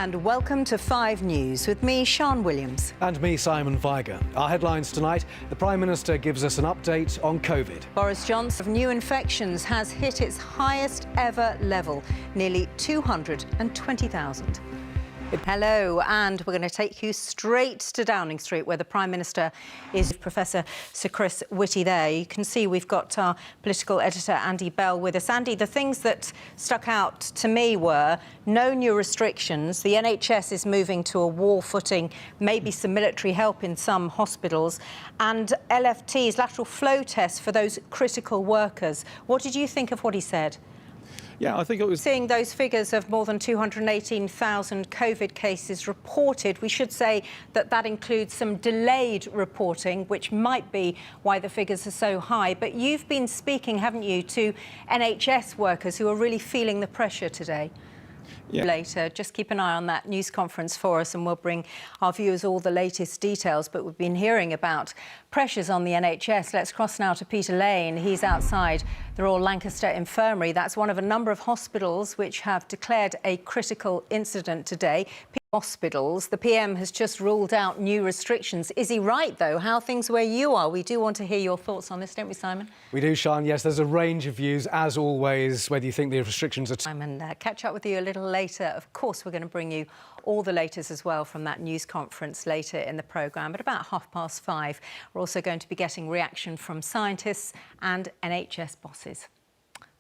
and welcome to 5 News with me, Sian Williams. And me, Simon Viger. Our headlines tonight: the Prime Minister gives us an update on COVID. Boris Johnson's new infections has hit its highest ever level, nearly 220,000. Hello, and we're going to take you straight to Downing Street, where the Prime Minister is. Professor Sir Chris Whitty there. You can see we've got our political editor Andy Bell with us. Andy, the things that stuck out to me were no new restrictions. The NHS is moving to a war footing, maybe some military help in some hospitals, and LFTs, lateral flow tests for those critical workers. What did you think of what he said? Yeah, I think it was... Seeing those figures of more than 218,000 COVID cases reported, we should say that that includes some delayed reporting, which might be why the figures are so high. But you've been speaking, haven't you, to NHS workers who are really feeling the pressure today. Yeah. Later, just keep an eye on that news conference for us and we'll bring our viewers all the latest details. But we've been hearing about pressures on the NHS. Let's cross now to Peter Lane. He's outside the Royal Lancaster Infirmary. That's one of a number of hospitals which have declared a critical incident today. Hospitals. The PM has just ruled out new restrictions. Is he right, though? How are things where you are? We do want to hear your thoughts on this, don't we, Simon? We do, Sian. Yes, there's a range of views, as always, whether you think the restrictions are... Simon, catch up with you a little later. Of course, we're going to bring you all the latest as well from that news conference later in the programme at about 5:30. We're also going to be getting reaction from scientists and NHS bosses.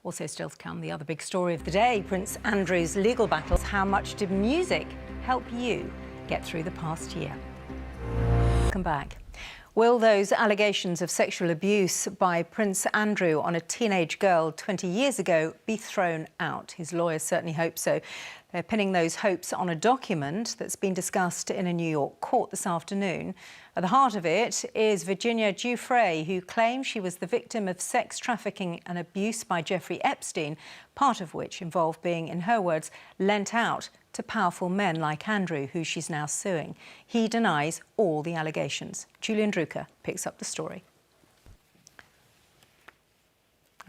Also still to come, the other big story of the day, Prince Andrew's legal battles. How much did music help you get through the past year? Welcome back. Will those allegations of sexual abuse by Prince Andrew on a teenage girl 20 years ago be thrown out? His lawyers certainly hope so. They're pinning those hopes on a document that's been discussed in a New York court this afternoon. At the heart of it is Virginia Giuffre, who claims she was the victim of sex trafficking and abuse by Jeffrey Epstein, part of which involved being, in her words, lent out to powerful men like Andrew, who she's now suing. He denies all the allegations. Julian Drucker picks up the story.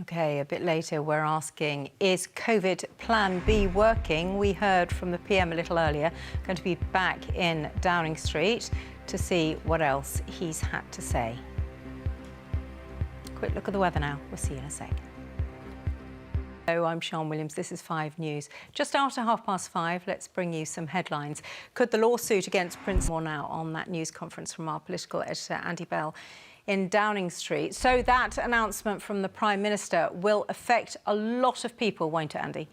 OK, a bit later, we're asking, is COVID Plan B working? We heard from the PM a little earlier. Going to be back in Downing Street to see what else he's had to say. Quick look at the weather now. We'll see you in a sec. Hello, I'm Sian Williams. This is 5 News. Just after 5:30, let's bring you some headlines. Could the lawsuit against Prince... More now on that news conference from our political editor, Andy Bell, in Downing Street. So that announcement from the Prime Minister will affect a lot of people, won't it, Andy?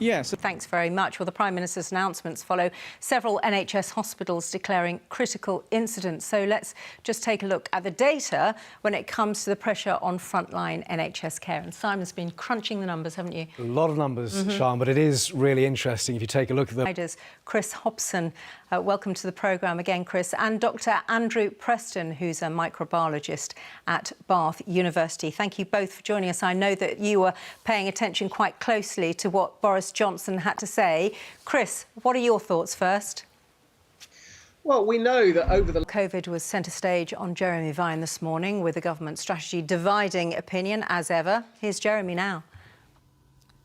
Yes. Thanks very much. Well, the Prime Minister's announcements follow several NHS hospitals declaring critical incidents. So let's just take a look at the data when it comes to the pressure on frontline NHS care. And Simon's been crunching the numbers, haven't you? A lot of numbers, Sian, but it is really interesting if you take a look at them. Chris Hobson, welcome to the programme again, Chris, and Dr Andrew Preston, who's a microbiologist at Bath University. Thank you both for joining us. I know that you were paying attention quite closely to what Boris Johnson had to say. Chris, what are your thoughts first? Well, we know that over the... COVID was centre stage on Jeremy Vine this morning, with the government strategy dividing opinion, as ever. Here's Jeremy now.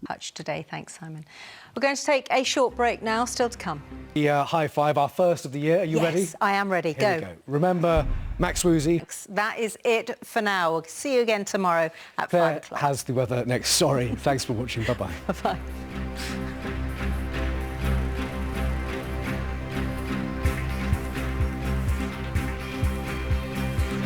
Touch today. Thanks, Simon. We're going to take a short break now, still to come. The high five, our first of the year. Are you ready? Yes, I am ready. Here we go. Remember Max Woozy? That is it for now. We'll see you again tomorrow at Claire 5 o'clock. has the weather next. Sorry. Thanks for watching. Bye-bye. Bye-bye.